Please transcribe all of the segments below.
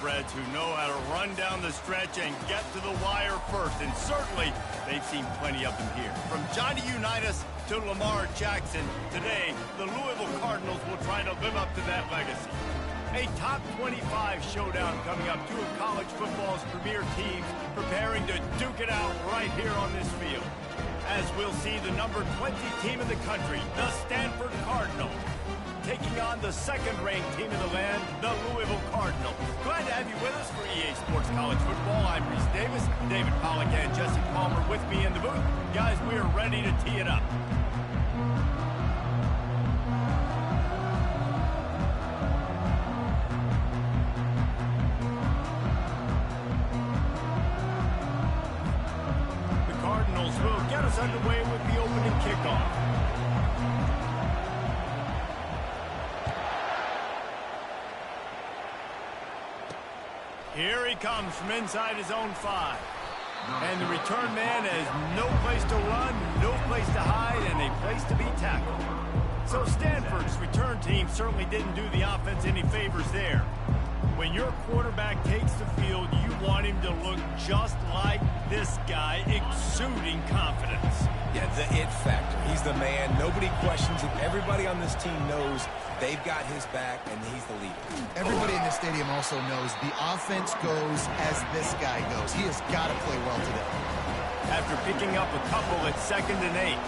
thoroughbreds who know how to run down the stretch and get to the wire first, and certainly they've seen plenty of them here. From Johnny Unitas to Lamar Jackson, today the Louisville Cardinals will try to live up to that legacy. A top 25 showdown coming up, two of college football's premier teams preparing to duke it out right here on this field. As we'll see the number 20 team in the country, the Stanford Cardinals, taking on the second-ranked team in the land, the Louisville Cardinals. Glad to have you with us for EA Sports College Football. I'm Reese Davis, David Pollack and Jesse Palmer with me in the booth. Guys, we are ready to tee it up. The Cardinals will get us underway with the opening kickoff. Here he comes from inside his own 5. And the return man has no place to run, no place to hide, and a place to be tackled. So Stanford's return team certainly didn't do the offense any favors there. When your quarterback takes the field, you want him to look just like this guy, exuding confidence. Yeah, the it factor. He's the man. Nobody questions it. Everybody on this team knows they've got his back, and he's the leader. Everybody in this stadium also knows the offense goes as this guy goes. He has got to play well today. After picking up a couple at 2nd and 8.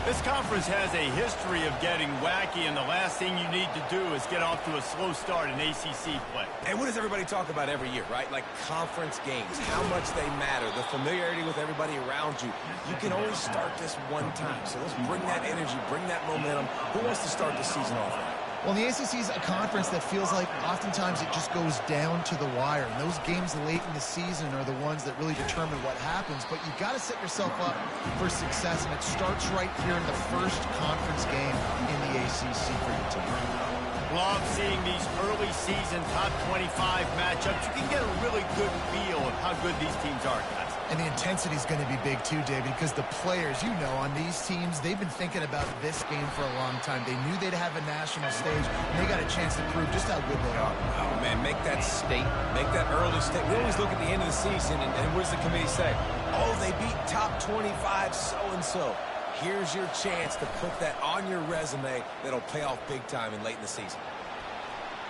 This conference has a history of getting wacky, and the last thing you need to do is get off to a slow start in ACC play. And what does everybody talk about every year, right? Like conference games, how much they matter, the familiarity with everybody around you. You can only start this one time, so let's bring that energy, bring that momentum. Who wants to start the season off right? Well, the ACC is a conference that feels like oftentimes it just goes down to the wire. And those games late in the season are the ones that really determine what happens. But you've got to set yourself up for success, and it starts right here in the first conference game in the ACC for your team. Love seeing these early season top 25 matchups. You can get a really good feel of how good these teams are, guys. And the intensity is going to be big too, David, because the players, you know, on these teams, they've been thinking about this game for a long time. They knew they'd have a national stage, and they got a chance to prove just how good they are. Oh, man, make that statement. Make that early statement. We always look at the end of the season, and what does the committee say? Oh, they beat top 25 so-and-so. Here's your chance to put that on your resume that'll pay off big time and late in the season.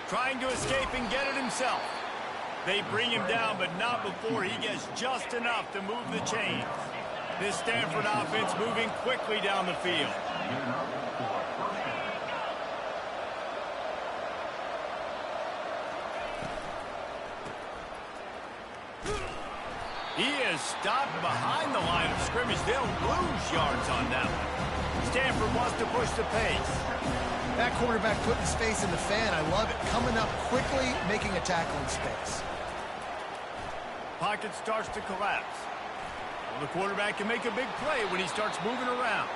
Trying to escape and get it himself. They bring him down, but not before he gets just enough to move the chains. This Stanford offense moving quickly down the field. He is stopped behind the line of scrimmage. They'll lose yards on that one. Stanford wants to push the pace. That quarterback putting his face in the fan, I love it. Coming up quickly, making a tackle in space. Pocket starts to collapse. Well, the quarterback can make a big play when he starts moving around.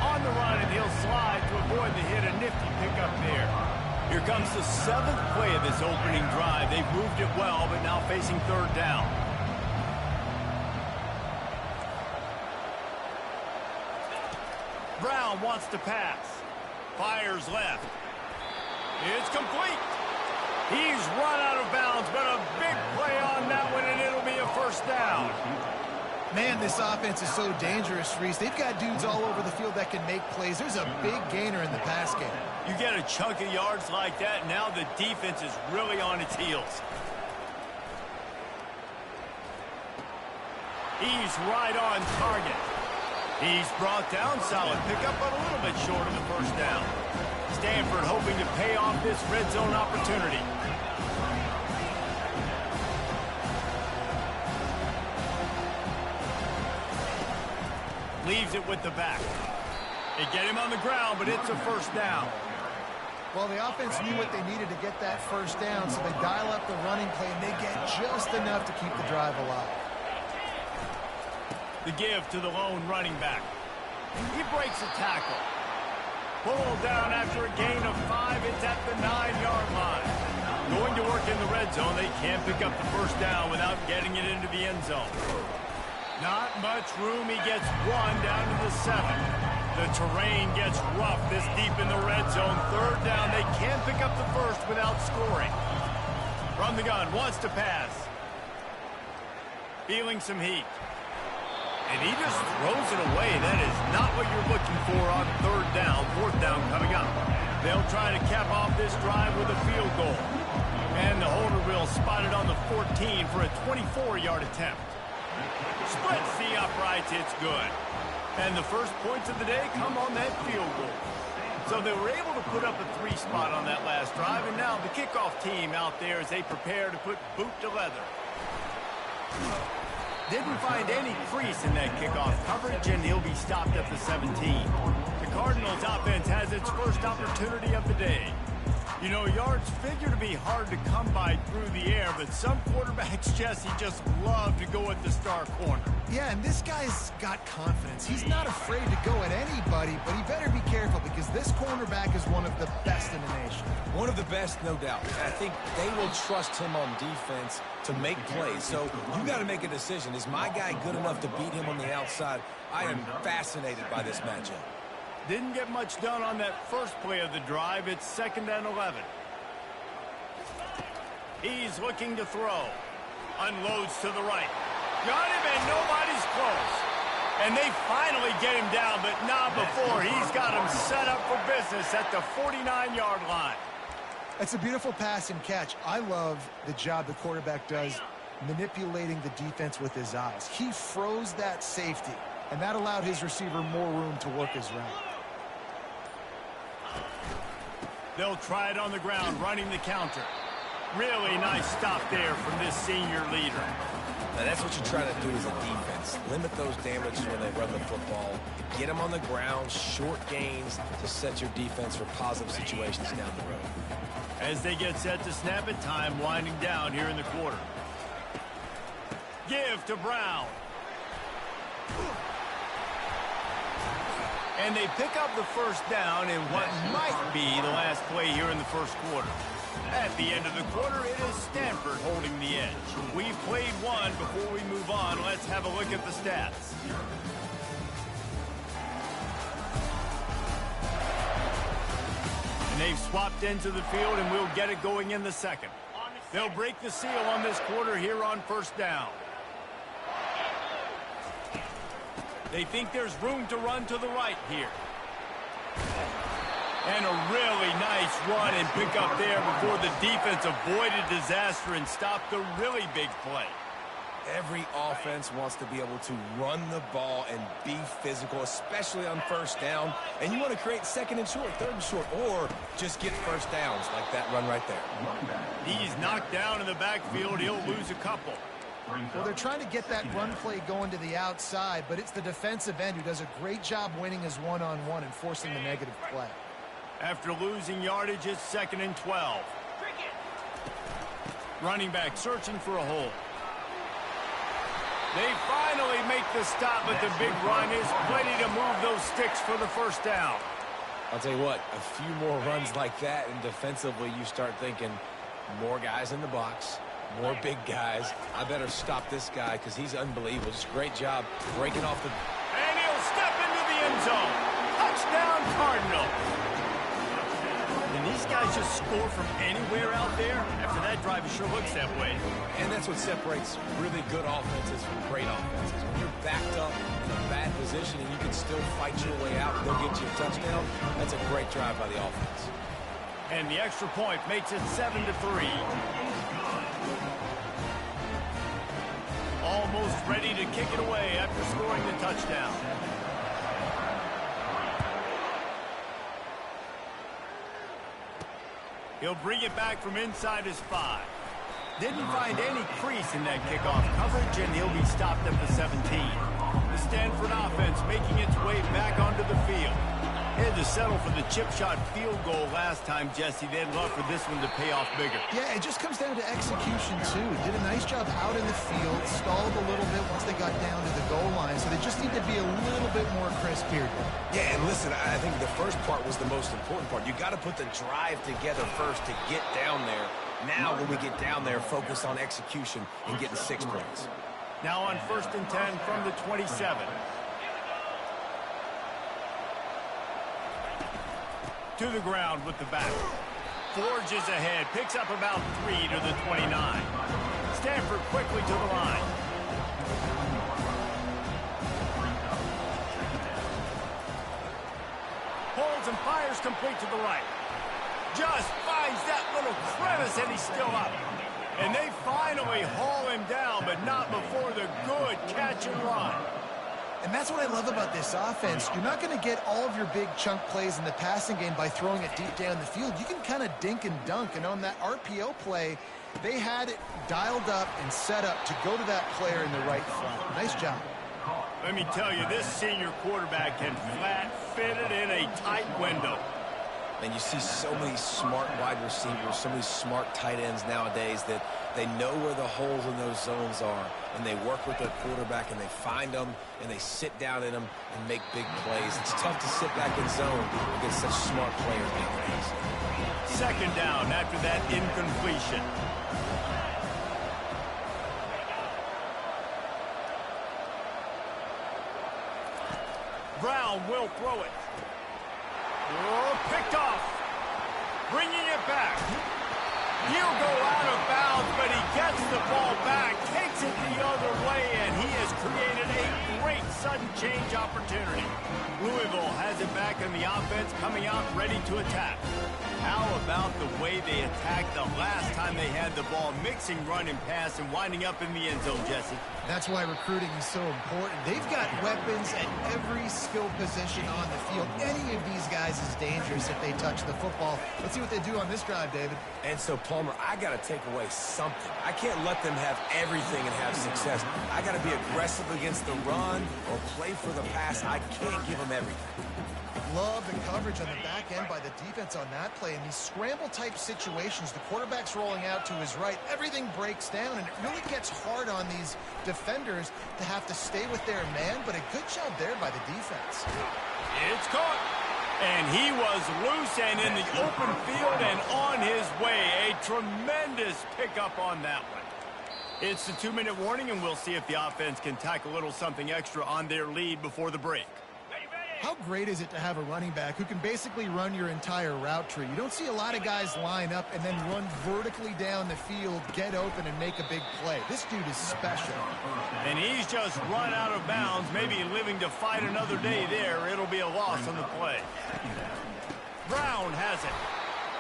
On the run, and he'll slide to avoid the hit. A nifty pickup there. Here comes the 7th play of this opening drive. They've moved it well, but now facing 3rd down. Brown wants to pass. Fires left. It's complete. He's run out of bounds, but a big play on that one, and it'll be a 1st down. Man, this offense is so dangerous, Reese. They've got dudes all over the field that can make plays. There's a big gainer in the pass game. You get a chunk of yards like that, now the defense is really on its heels. He's right on target. He's brought down, solid pickup, but a little bit short of the 1st down. Stanford hoping to pay off this red zone opportunity. Leaves it with the back. They get him on the ground, but it's a 1st down. Well, the offense knew what they needed to get that 1st down, so they dial up the running play, and they get just enough to keep the drive alive. The give to the lone running back. He breaks a tackle. Pulled down after a gain of 5. It's at the 9-yard line. Going to work in the red zone. They can't pick up the 1st down without getting it into the end zone. Not much room. He gets 1 down to the 7. The terrain gets rough this deep in the red zone. 3rd down. They can't pick up the 1st without scoring. From the gun, wants to pass. Feeling some heat. And he just throws it away. That is not what you're looking for on third down, fourth down coming up. They'll try to cap off this drive with a field goal. And the holder will spot it on the 14 for a 24-yard attempt. Splits the uprights, it's good. And the first points of the day come on that field goal. So they were able to put up a 3 spot on that last drive, and now the kickoff team out there as they prepare to put boot to leather. Didn't find any crease in that kickoff coverage, and he'll be stopped at the 17. The Cardinals offense has its first opportunity of the day. You know, yards figure to be hard to come by through the air, but some quarterbacks, Jesse, just love to go at the star corner. Yeah, and this guy's got confidence. He's not afraid to go at anybody, but he better be careful because this cornerback is one of the best in the nation. One of the best, no doubt. I think they will trust him on defense to make plays. So you got to make a decision. Is my guy good enough to beat him on the outside? I am fascinated by this matchup. Didn't get much done on that first play of the drive. It's 2nd and 11. He's looking to throw. Unloads to the right. Got him, and nobody's close. And they finally get him down, but not before. He's got him set up for business at the 49-yard line. That's a beautiful pass and catch. I love the job the quarterback does manipulating the defense with his eyes. He froze that safety, and that allowed his receiver more room to work his route. They'll try it on the ground, running the counter. Really nice stop there from this senior leader. Now that's what you try to do as a defense. Limit those damages when they run the football. Get them on the ground, short gains to set your defense for positive situations down the road. As they get set to snap it, time winding down here in the quarter. Give to Brown. And they pick up the first down in what might be the last play here in the first quarter. At the end of the quarter, it is Stanford holding the edge. We've played one. Before we move on, let's have a look at the stats. And they've swapped into the field, and we'll get it going in the second. They'll break the seal on this quarter here on first down. They think there's room to run to the right here. And a really nice run and pick up there before the defense avoided disaster and stopped the really big play. Every offense wants to be able to run the ball and be physical, especially on first down. And you want to create second and short, third and short, or just get first downs like that run right there. He's knocked down in the backfield. He'll lose a couple. Well, they're trying to get that run play going to the outside, but it's the defensive end who does a great job winning his one-on-one and forcing the negative play. After losing yardage, it's 2nd and 12. Running back searching for a hole. They finally make the stop, but the big run is plenty to move those sticks for the first down. I'll tell you what, a few more runs like that, and defensively you start thinking more guys in the box, more big guys. I better stop this guy because he's unbelievable. Just a great job breaking off the... And he'll step into the end zone. Touchdown, Cardinal. And these guys just score from anywhere out there. After that drive, it sure looks that way. And that's what separates really good offenses from great offenses. When you're backed up in a bad position and you can still fight your way out and they'll get you a touchdown, that's a great drive by the offense. And the extra point makes it 7-3. Almost ready to kick it away after scoring the touchdown. He'll bring it back from inside his 5. Didn't find any crease in that kickoff coverage, and he'll be stopped at the 17. The Stanford offense making its way back onto the field. Had to settle for the chip shot field goal last time, Jesse. They'd love for this one to pay off bigger. Yeah, it just comes down to execution, too. Did a nice job out in the field, stalled a little bit once they got down to the goal line, so they just need to be a little bit more crisp here. Yeah, and listen, I think the first part was the most important part. You got to put the drive together first to get down there. Now, when we get down there, focus on execution and getting 6 points. Now on 1st and 10 from the 27. To the ground with the back. forges ahead, picks up about 3 to the 29. Stanford quickly to the line. Holds and fires complete to the right. Just finds that little crevice, and he's still up. And they finally haul him down, but not before the good catch and run. And that's what I love about this offense. You're not going to get all of your big chunk plays in the passing game by throwing it deep down the field. You can kind of dink and dunk. And on that RPO play, they had it dialed up and set up to go to that player in the right flat. Nice job. Let me tell you, this senior quarterback can flat fit it in a tight window. And you see so many smart wide receivers, so many smart tight ends nowadays that they know where the holes in those zones are, and they work with their quarterback, and they find them, and they sit down in them and make big plays. It's tough to sit back in zone against such smart players nowadays. Second down after that incompletion. Brown will throw it. Oh, picked off. Bringing it back. He'll go out of bounds, but he gets the ball back, takes it the other way, and he has created a great sudden change opportunity. Louisville has it back in the offense, coming out ready to attack. How about the way they attacked the last time they had the ball, mixing run and pass and winding up in the end zone, Jesse? That's why recruiting is so important. They've got weapons at every skill position on the field. Any of these guys is dangerous if they touch the football. Let's see what they do on this drive, David. And so, Palmer, I got to take away something. I can't let them have everything and have success. I got to be aggressive against the run or play for the pass. I can't give them everything. Love the coverage on the back end by the defense on that play. In these scramble-type situations, the quarterback's rolling out to his right. Everything breaks down, and it really gets hard on these defenders to have to stay with their man, but a good job there by the defense. It's caught. And he was loose and in the open field and on his way. A tremendous pickup on that one. It's the 2-minute warning, and we'll see if the offense can tack a little something extra on their lead before the break. How great is it to have a running back who can basically run your entire route tree? You don't see a lot of guys line up and then run vertically down the field, get open, and make a big play. This dude is special. And he's just run out of bounds, maybe living to fight another day there. It'll be a loss on the play. Brown has it.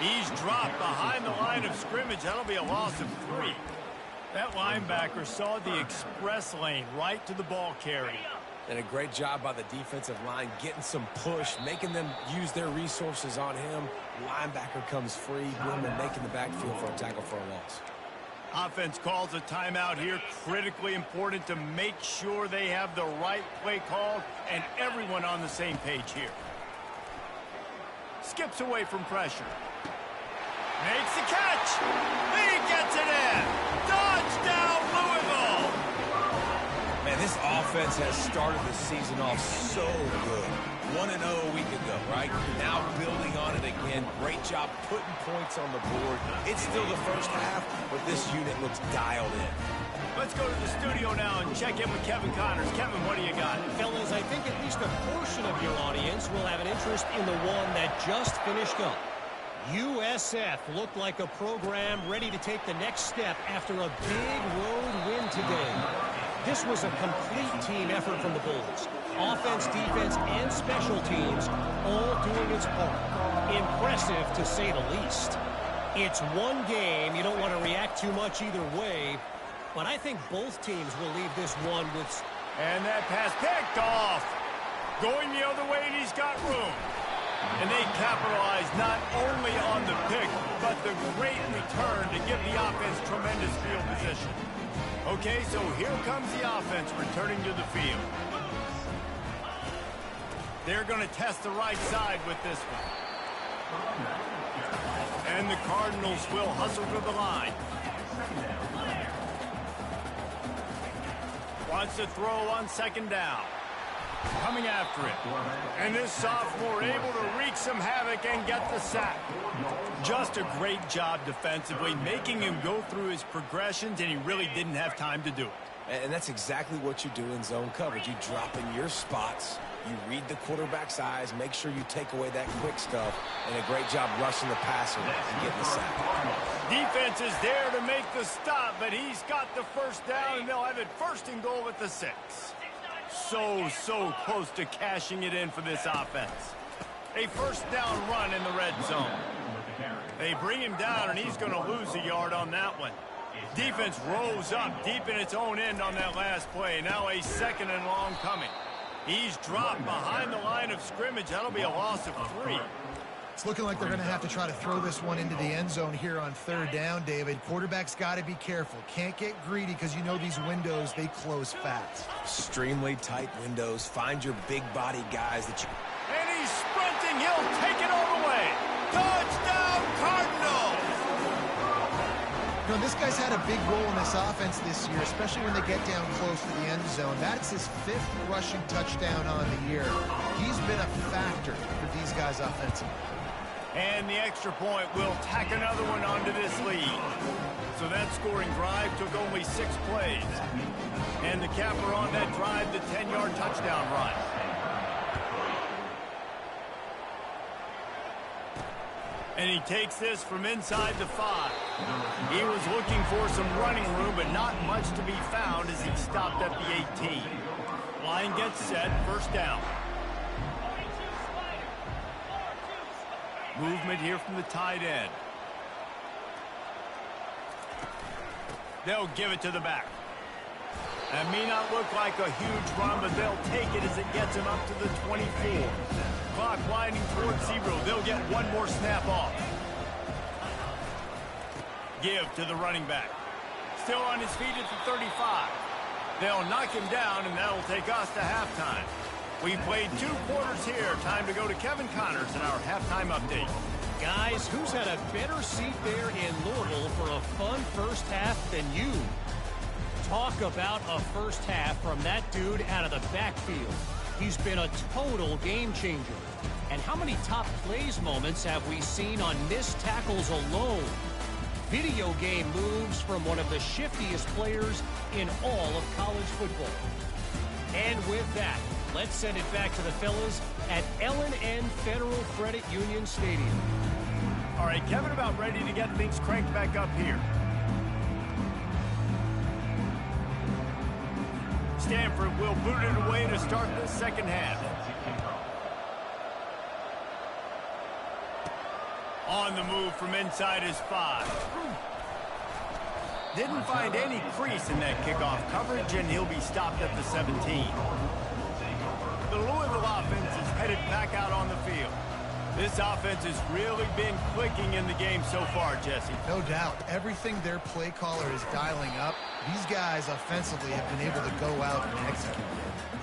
He's dropped behind the line of scrimmage. That'll be a loss of 3. That linebacker saw the express lane right to the ball carrier. And a great job by the defensive line, getting some push, making them use their resources on him. Linebacker comes free, boom, and making the backfield for a tackle for a loss. Offense calls a timeout here. Critically important to make sure they have the right play called and everyone on the same page here. Skips away from pressure. Makes the catch. He gets it in. Touchdown, Louisville. Man, this offense has started the season off so good. 1-0 a week ago, right? Now building on it again. Great job putting points on the board. It's still the first half, but this unit looks dialed in. Let's go to the studio now and check in with Kevin Connors. Kevin, what do you got? Fellas, I think at least a portion of your audience will have an interest in the one that just finished up. USF looked like a program ready to take the next step after a big road win today. This was a complete team effort from the Bulls. Offense, defense, and special teams all doing its part. Impressive, to say the least. It's one game. You don't want to react too much either way, but I think both teams will leave this one with... And that pass picked off. Going the other way, and he's got room. And they capitalize not only on the pick, but the great return to give the offense tremendous field position. Okay, so here comes the offense returning to the field. They're going to test the right side with this one. And the Cardinals will hustle to the line. Wants to throw on second down. Coming after it. And this sophomore able to wreak some havoc and get the sack. Just a great job defensively, making him go through his progressions, and he really didn't have time to do it. And that's exactly what you do in zone coverage. You drop in your spots, You read the quarterback's eyes, make sure you take away that quick stuff, and a great job rushing the passer and getting the sack. Defense is there to make the stop, but he's got the first down, and they'll have it first and goal at the 6. So close to cashing it in for this offense. A first down run in the red zone. They bring him down, and he's going to lose a yard on that one. Defense rose up deep in its own end on that last play. Now a second and long coming. He's dropped behind the line of scrimmage. That'll be a loss of 3. It's looking like they're going to have to try to throw this one into the end zone here on third down, David. Quarterback's got to be careful. Can't get greedy because you know these windows, they close fast. Extremely tight windows. Find your big body guys that you... And he's sprinting. He'll take it all the way. Touchdown, Cardinals! You know, this guy's had a big role in this offense this year, especially when they get down close to the end zone. That's his 5th rushing touchdown on the year. He's been a factor for these guys offensively. And the extra point will tack another one onto this lead. So that scoring drive took only 6 plays. And the capper on that drive, the 10-yard touchdown run. And he takes this from inside the 5. He was looking for some running room, but not much to be found as he stopped at the 18. Line gets set, first down. Movement here from the tight end. They'll give it to the back. That may not look like a huge run, but they'll take it as it gets him up to the 24. Clock winding towards 0. They'll get one more snap off. Give to the running back. Still on his feet at the 35. They'll knock him down, and that'll take us to halftime. We played 2 quarters here. Time to go to Kevin Connors in our halftime update. Guys, who's had a better seat there in Louisville for a fun first half than you? Talk about a first half from that dude out of the backfield. He's been a total game changer. And how many top plays moments have we seen on missed tackles alone? Video game moves from one of the shiftiest players in all of college football. And with that, let's send it back to the fellas at L&N Federal Credit Union Stadium. All right, Kevin, about ready to get things cranked back up here. Stanford will boot it away to start the second half. On the move from inside his 5. Didn't find any crease in that kickoff coverage, and he'll be stopped at the 17. The Louisville offense is headed back out on the field. This offense has really been clicking in the game so far, Jesse. No doubt. Everything their play caller is dialing up, these guys offensively have been able to go out and execute.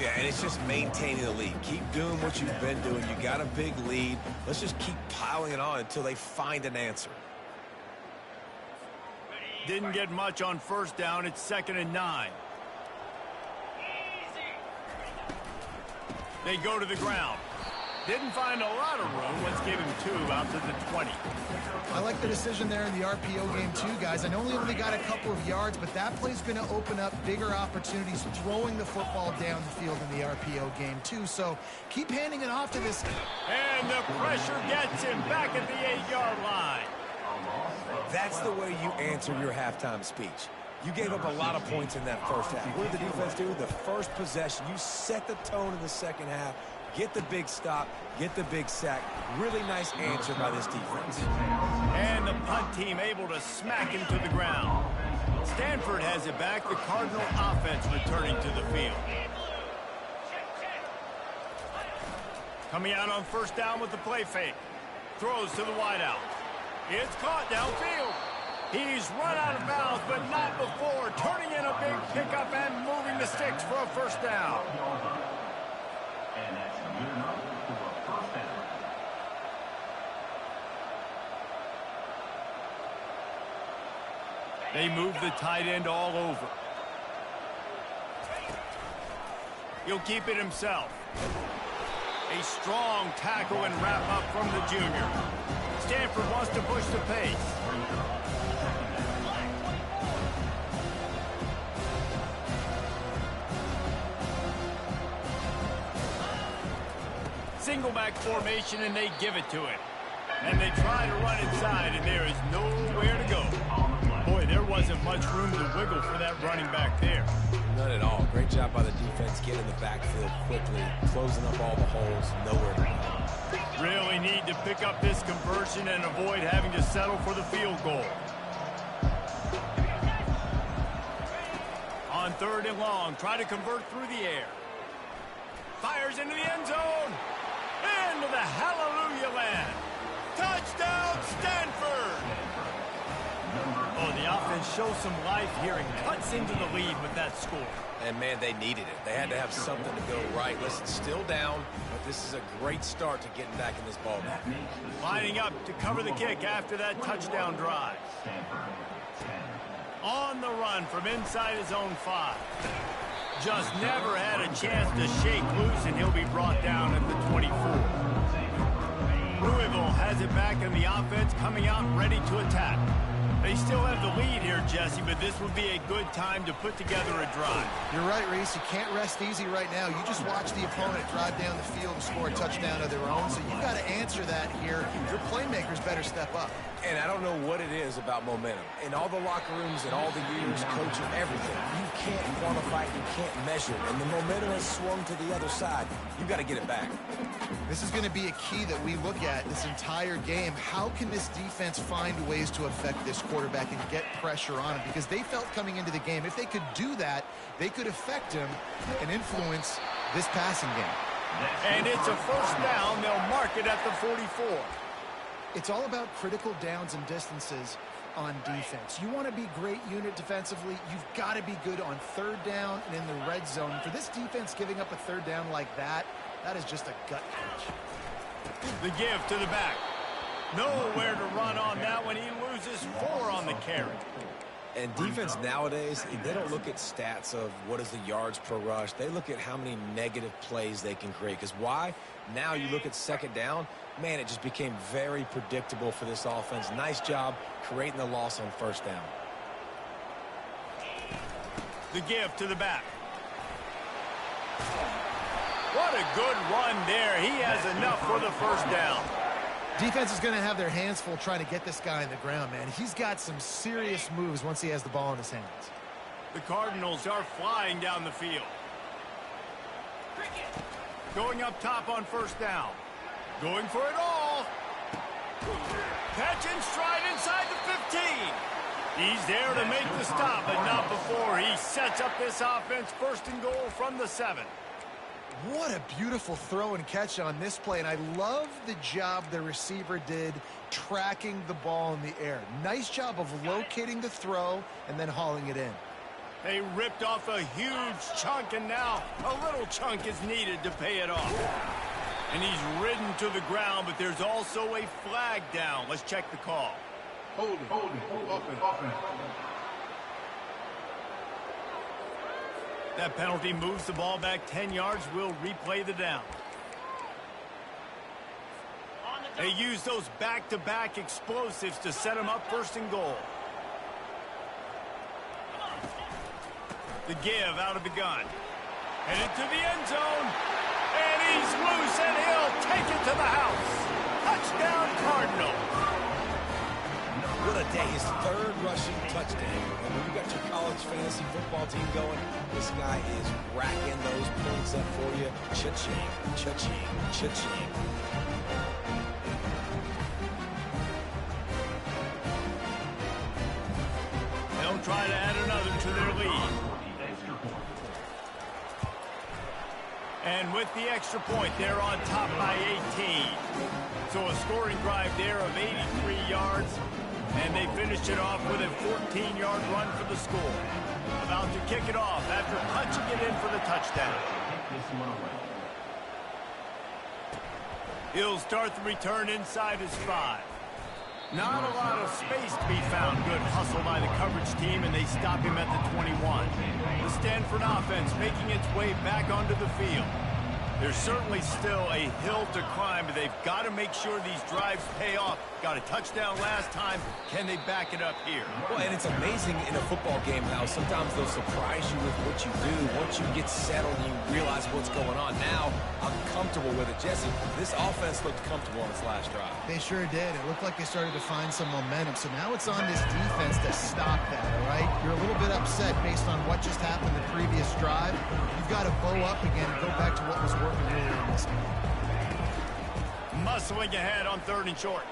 Yeah, and it's just maintaining the lead. Keep doing what you've been doing. You got a big lead. Let's just keep piling it on until they find an answer. Didn't get much on first down. It's 2nd and 9. They go to the ground. Didn't find a lot of room. Let's give him 2 out to the 20. I like the decision there in the RPO game too, guys. I know he only got a couple of yards, but that play's going to open up bigger opportunities throwing the football down the field in the RPO game too. So keep handing it off to this. And the pressure gets him back at the 8-yard line. That's the way you answer your halftime speech. You gave up a lot of points in that first half. What did the defense do? The first possession, you set the tone in the second half. Get the big stop, get the big sack. Really nice answer by this defense. And the punt team able to smack him to the ground. Stanford has it back. The Cardinal offense returning to the field. Coming out on first down with the play fake. Throws to the wideout. It's caught downfield. He's run out of bounds, but not before. Turning in a big pickup and moving the sticks for a first down. They move the tight end all over. He'll keep it himself. A strong tackle and wrap up from the junior. Stanford wants to push the pace. single back formation, and they give it to him. And they try to run inside, and there is nowhere to go. Boy, there wasn't much room to wiggle for that running back there. None at all. Great job by the defense getting in the backfield quickly, closing up all the holes, nowhere to go. Really need to pick up this conversion and avoid having to settle for the field goal. On 3rd and long, try to convert through the air. Fires into the end zone. Into the hallelujah land. Touchdown, Stanford! Oh, the offense shows some life here and cuts into the lead with that score. And, man, they needed it. They had to have something to go right. Listen, still down, but this is a great start to getting back in this ballgame. Lining up to cover the kick after that touchdown drive. On the run from inside his own 5. Just never had a chance to shake loose, and he'll be brought down at the 24. Louisville has it back in the offense, coming out ready to attack. They still have the lead here, Jesse, but this would be a good time to put together a drive. You're right, Reese. You can't rest easy right now. You just watch the opponent drive down the field and score a touchdown of their own, so you've got to answer that here. Your playmakers better step up. And I don't know what it is about momentum. In all the locker rooms and all the years coaching everything, you can't quantify it, you can't measure it. And the momentum has swung to the other side. You've got to get it back. This is going to be a key that we look at this entire game. How can this defense find ways to affect this quarterback and get pressure on him? Because they felt coming into the game, if they could do that, they could affect him and influence this passing game. And it's a 1st down. They'll mark it at the 44. It's all about critical downs and distances on defense. You want to be great unit defensively, you've got to be good on 3rd down and in the red zone. For this defense giving up a 3rd down like that, that is just a gut punch. The give to the back. Nowhere to run on that one. He loses 4 on the carry. And defense nowadays, they don't look at stats of what is the yards per rush. They look at how many negative plays they can create. Because why? Now you look at 2nd down, man, it just became very predictable for this offense. Nice job creating the loss on 1st down. The give to the back. What a good run there. He has enough for the 1st down. Defense is going to have their hands full trying to get this guy in the ground, man. He's got some serious moves once he has the ball in his hands. The Cardinals are flying down the field. Going up top on 1st down. Going for it all. Catch and stride inside the 15. He's there to make the stop, but not before he sets up this offense 1st and goal from the 7. What a beautiful throw and catch on this play, and I love the job the receiver did tracking the ball in the air. Nice job of locating the throw and then hauling it in. They ripped off a huge chunk, and now a little chunk is needed to pay it off. And he's ridden to the ground, but there's also a flag down. Let's check the call. Hold offense. That penalty moves the ball back 10 yards. We'll replay the down. They use those back-to-back explosives to set them up 1st and goal. The give out of the gun. Headed to the end zone. And he's loose, and he'll take it to the house. Touchdown, Cardinals. What a day. His 3rd rushing touchdown. And when you got your college fantasy football team going, this guy is racking those points up for you. Cha-ching, cha-ching, cha-ching. They'll try to add another to their lead. And with the extra point, they're on top by 18. So a scoring drive there of 83 yards. And they finished it off with a 14-yard run for the score. About to kick it off after punching it in for the touchdown. He'll start the return inside his 5. Not a lot of space to be found. Good hustle by the coverage team, and they stop him at the 21. The Stanford offense making its way back onto the field. There's certainly still a hill to climb, but they've got to make sure these drives pay off. Got a touchdown last time. Can they back it up here? Well, and it's amazing in a football game how sometimes they'll surprise you with what you do. Once you get settled and you realize what's going on. Now, I'm comfortable with it. Jesse, this offense looked comfortable on its last drive. They sure did. It looked like they started to find some momentum. So now it's on this defense to stop that, all right? You're a little bit upset based on what just happened the previous drive. You've got to bow up again and go back to what was working earlier in this game. Muscling ahead on 3rd and short.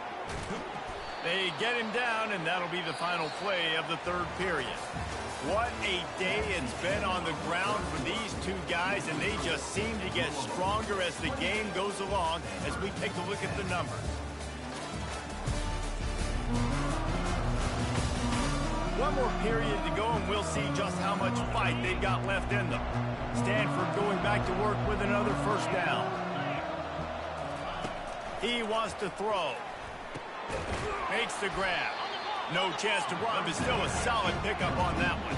They get him down, and that'll be the final play of the 3rd period. What a day it's been on the ground for these two guys, and they just seem to get stronger as the game goes along as we take a look at the numbers. One more period to go, and we'll see just how much fight they've got left in them. Stanford going back to work with another 1st down. He wants to throw. Makes the grab. No chance to run, but still a solid pickup on that one.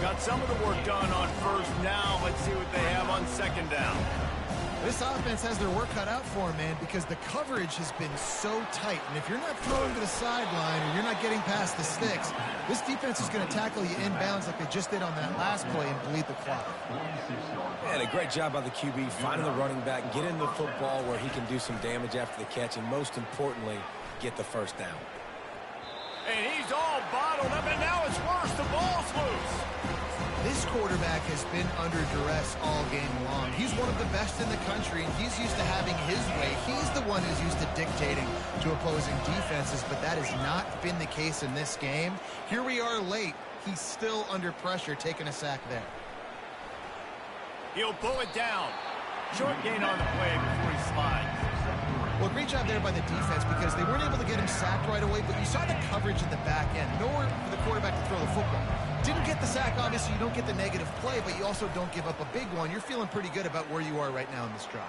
Got some of the work done on 1st down. Let's see what they have on 2nd down. This offense has their work cut out for them, man, because the coverage has been so tight. And if you're not throwing to the sideline or you're not getting past the sticks, this defense is going to tackle you inbounds like they just did on that last play and bleed the clock. And a great job by the QB finding the running back, getting the football where he can do some damage after the catch, and most importantly, get the 1st down. And he's all bottled up, and now it's worse. The ball's loose. This quarterback has been under duress all game long. He's one of the best in the country, and he's used to having his way. He's the one who's used to dictating to opposing defenses, but that has not been the case in this game. Here we are late. He's still under pressure, taking a sack there. He'll pull it down. Short gain on the play before he slides. Well, great job there by the defense because they weren't able to get him sacked right away, but you saw the coverage in the back end. Nowhere for the quarterback to throw the football. Didn't get the sack, obviously. You don't get the negative play, but you also don't give up a big one. You're feeling pretty good about where you are right now in this drive.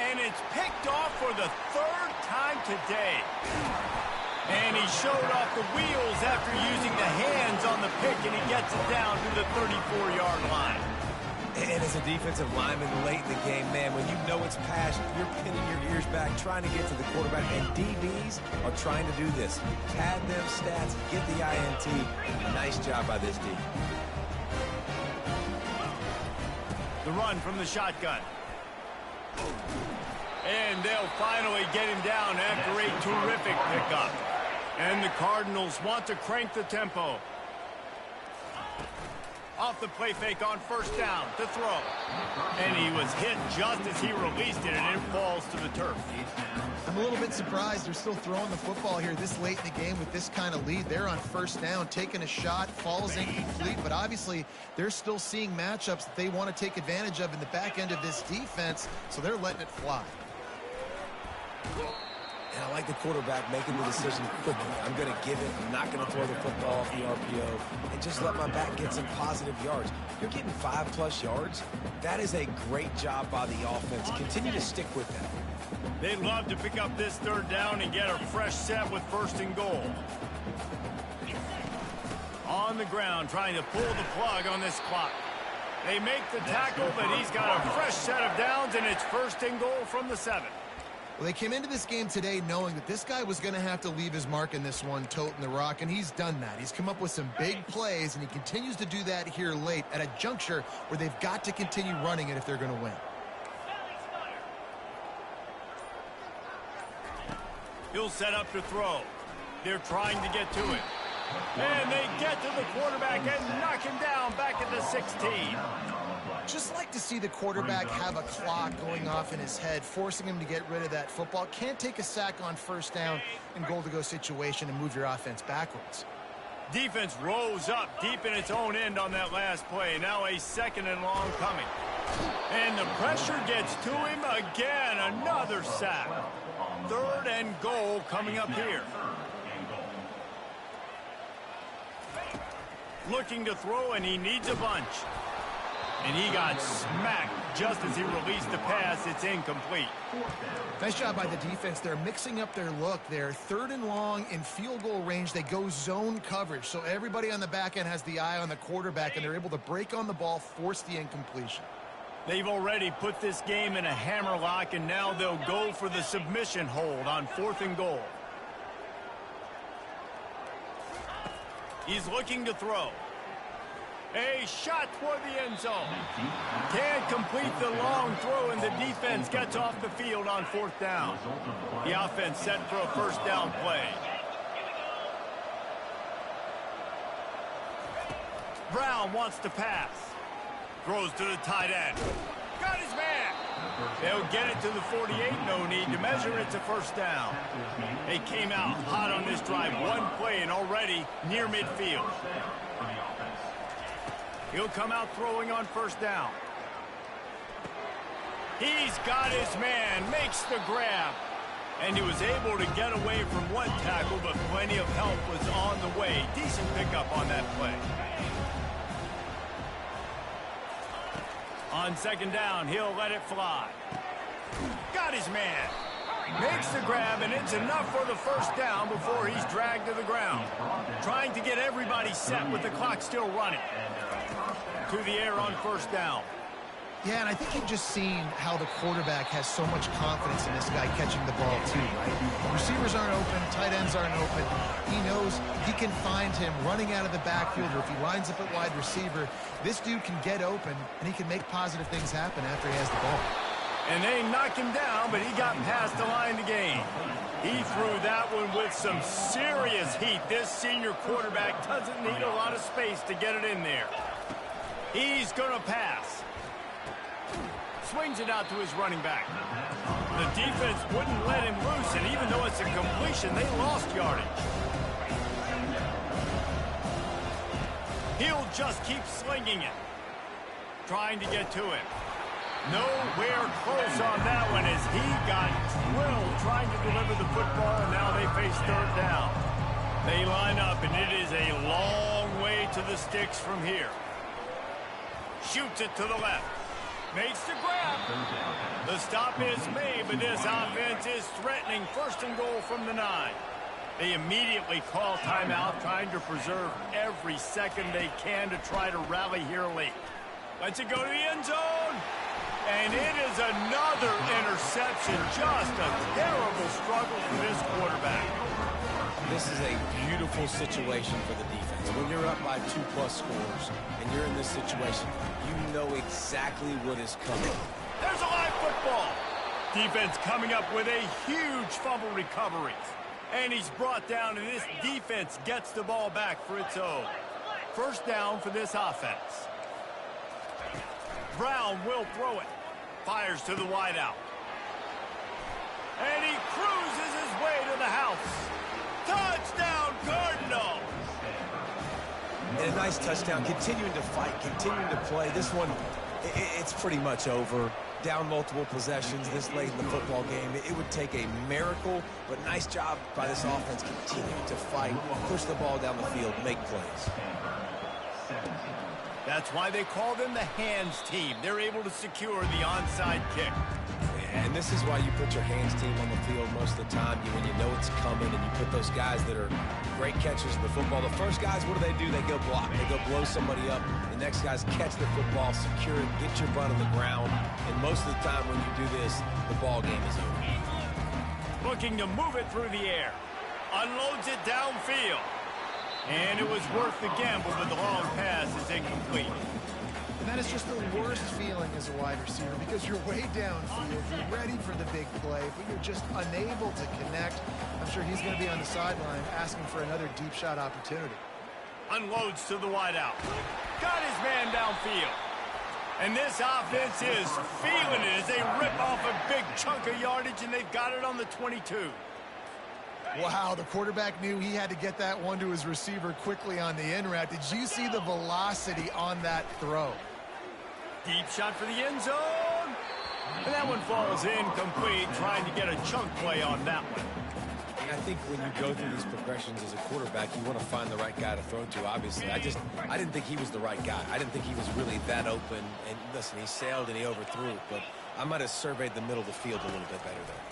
And it's picked off for the 3rd time today. And he showed off the wheels after using the hands on the pick, and he gets it down to the 34-yard line. And as a defensive lineman late in the game, man, when you know it's past, you're pinning your ears back, trying to get to the quarterback, and DBs are trying to do this. Pad them stats, get the INT. Nice job by this D. The run from the shotgun. And they'll finally get him down after a terrific pickup. And the Cardinals want to crank the tempo. Off the play fake on 1st down to throw. And he was hit just as he released it, and it falls to the turf. I'm a little bit surprised they're still throwing the football here this late in the game with this kind of lead. They're on 1st down, taking a shot, falls incomplete, but obviously they're still seeing matchups that they want to take advantage of in the back end of this defense, so they're letting it fly. And I like the quarterback making the decision quickly. I'm going to give it. I'm not going to throw the football off the RPO and just let my back get some positive yards. You're getting 5+ yards. That is a great job by the offense. Continue to stick with that. They'd love to pick up this 3rd down and get a fresh set with 1st and goal. On the ground, trying to pull the plug on this clock. They make the tackle, but he's got a fresh set of downs, and it's 1st and goal from the 7. Well, they came into this game today knowing that this guy was going to have to leave his mark in this one, toting the rock, and he's done that. He's come up with some big plays, and he continues to do that here late at a juncture where they've got to continue running it if they're going to win. He'll set up to throw. They're trying to get to it. And they get to the quarterback and knock him down back at the 16. Just like to see the quarterback have a clock going off in his head, forcing him to get rid of that football. Can't take a sack on 1st down in goal-to-go situation and move your offense backwards. Defense rose up deep in its own end on that last play. Now a 2nd and long coming. And the pressure gets to him again. Another sack. 3rd and goal coming up here. Looking to throw, and he needs a bunch. And he got smacked just as he released the pass. It's incomplete. Nice job by the defense. They're mixing up their look there. 3rd and long in field goal range. They go zone coverage. So everybody on the back end has the eye on the quarterback, and they're able to break on the ball, force the incompletion. They've already put this game in a hammerlock, and now they'll go for the submission hold on 4th and goal. He's looking to throw. A shot toward the end zone. Can't complete the long throw, and the defense gets off the field on 4th down. The offense set for a 1st down play. Brown wants to pass. Throws to the tight end. Got his man. They'll get it to the 48. No need to measure. It's a 1st down. They came out hot on this drive. One play and already near midfield. He'll come out throwing on 1st down. He's got his man. Makes the grab. And he was able to get away from one tackle, but plenty of help was on the way. Decent pickup on that play. On 2nd down, he'll let it fly. Got his man. Makes the grab, and it's enough for the 1st down before he's dragged to the ground. Trying to get everybody set with the clock still running. To the air on 1st down. Yeah, and I think you've just seen how the quarterback has so much confidence in this guy catching the ball too, right? Receivers aren't open, tight ends aren't open. He knows he can find him running out of the backfield, or if he lines up at wide receiver, this dude can get open, and he can make positive things happen after he has the ball. And they knocked him down, but he got past the line to gain. He threw that one with some serious heat. This senior quarterback doesn't need a lot of space to get it in there. He's going to pass. Swings it out to his running back. The defense wouldn't let him loose, and even though it's a completion, they lost yardage. He'll just keep slinging it. Trying to get to it. Nowhere close on that one as he got drilled trying to deliver the football, and now they face 3rd down. They line up, and it is a long way to the sticks from here. Shoots it to the left. Makes the grab. The stop is made, but this offense is threatening 1st and goal from the 9. They immediately call timeout, trying to preserve every second they can to try to rally here late. Lets it go to the end zone. And it is another interception. Just a terrible struggle for this quarterback. This is a beautiful situation for the defense. When you're up by 2+ scores and you're in this situation, you know exactly what is coming. There's a live football. Defense coming up with a huge fumble recovery. And he's brought down, and this defense gets the ball back for its own. 1st down for this offense. Brown will throw it. Fires to the wideout. And he cruises his way to the house. Touchdown, Cardinals! And a nice touchdown, continuing to fight, continuing to play. This one, it's pretty much over. Down multiple possessions this late in the football game. It would take a miracle, but nice job by this offense continuing to fight, push the ball down the field, make plays. That's why they call them the hands team. They're able to secure the onside kick. And this is why you put your hands team on the field most of the time, when you know it's coming, and you put those guys that are great catchers of the football. The first guys, what do? They go block. They go blow somebody up. The next guys catch the football, secure it, get your butt on the ground. And most of the time when you do this, the ball game is over. Looking to move it through the air. Unloads it downfield. And it was worth the gamble, but the long pass is incomplete. And that is just the worst feeling as a wide receiver, because you're way downfield, you're ready for the big play, but you're just unable to connect. I'm sure he's going to be on the sideline asking for another deep shot opportunity. Unloads to the wideout. Got his man downfield. And this offense is feeling it as they rip off a big chunk of yardage, and they've got it on the 22. Wow, the quarterback knew he had to get that one to his receiver quickly on the in route. Did you see the velocity on that throw? Deep shot for the end zone. And that one falls incomplete, trying to get a chunk play on that one. I think when you go through these progressions as a quarterback, you want to find the right guy to throw to, obviously. I didn't think he was the right guy. I didn't think he was really that open. And listen, he sailed and he overthrew it, but I might have surveyed the middle of the field a little bit better there.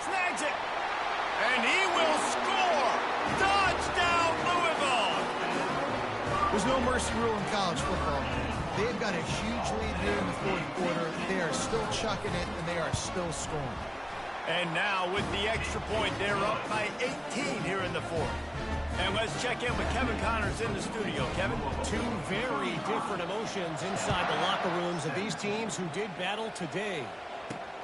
Snags it. And he will score. Touchdown, Louisville. There's no mercy rule in college football. They've got a huge lead here in the fourth quarter. They are still chucking it, and they are still scoring. And now with the extra point, they're up by 18 here in the fourth. And let's check in with Kevin Connors in the studio. Kevin? Two very different emotions inside the locker rooms of these teams who did battle today.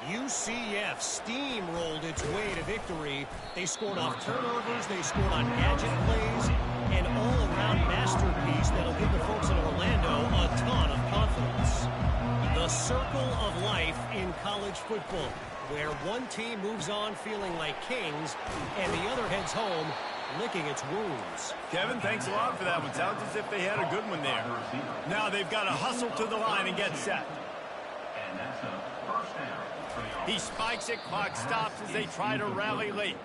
UCF steamrolled its way to victory. They scored off turnovers, they scored on gadget plays, an all-around masterpiece that'll give the folks in Orlando a ton of confidence. The circle of life in college football, where one team moves on feeling like kings and the other heads home licking its wounds. Kevin, thanks a lot for that one. Sounds as if they had a good one there. Now they've got to hustle to the line and get set. And that's a first down. He spikes it, clock stops as they try to rally late.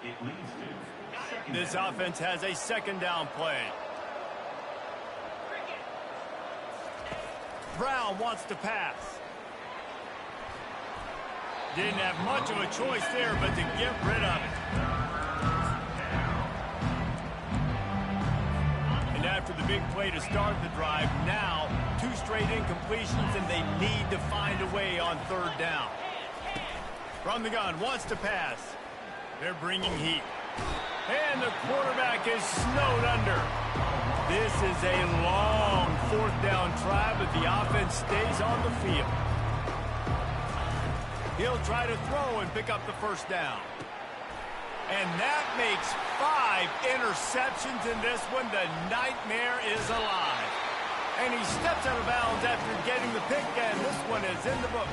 It leads to second This down. offense has a second down play. Brown wants to pass. Didn't have much of a choice there, but to get rid of it. And after the big play to start the drive, now 2 straight incompletions, and they need to find a way on third down. From the gun, wants to pass. They're bringing heat. And the quarterback is snowed under. This is a long fourth down try, but the offense stays on the field. He'll try to throw and pick up the first down. And that makes 5 interceptions in this one. The nightmare is alive. And he steps out of bounds after getting the pick, and this one is in the books.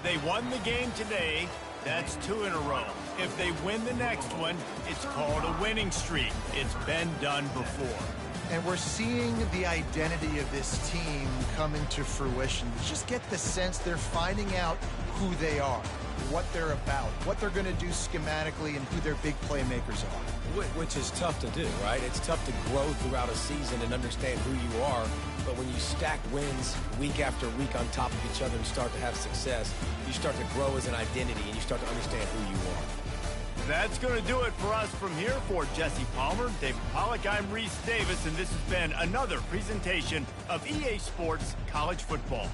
They won the game today. That's 2 in a row. If they win the next one, it's called a winning streak. It's been done before. And we're seeing the identity of this team come into fruition. You just get the sense they're finding out who they are, what they're about, what they're going to do schematically, and who their big playmakers are. Which is tough to do, right? It's tough to grow throughout a season and understand who you are. But when you stack wins week after week on top of each other and start to have success, you start to grow as an identity and you start to understand who you are. That's going to do it for us from here. For Jesse Palmer, David Pollack, I'm Reese Davis, and this has been another presentation of EA Sports College Football.